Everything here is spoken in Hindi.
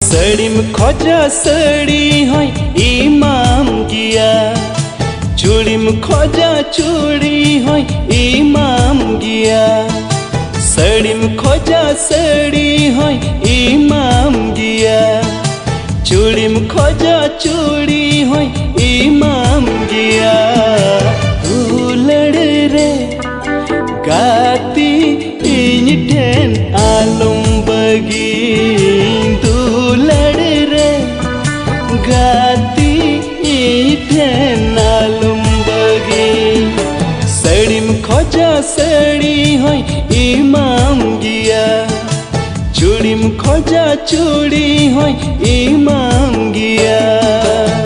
सड़ीम खोजा सड़ी होय इमाम गिया, चूड़ीम खोजा चूड़ी होय इमाम गिया। सड़ीम खोजा सड़ी होय इमाम गिया, चूड़ीम खोजा चूड़ी होय इमाम गिया। तू लड़ रे गाती इन ठेन आलम बगी, तू लड़ रे गाती इन ठेन आलम बगी। सड़ीम खोजा सड़ी होय इमाम गिया, चूड़ीम खोजा चूड़ी होय इमाम गिया।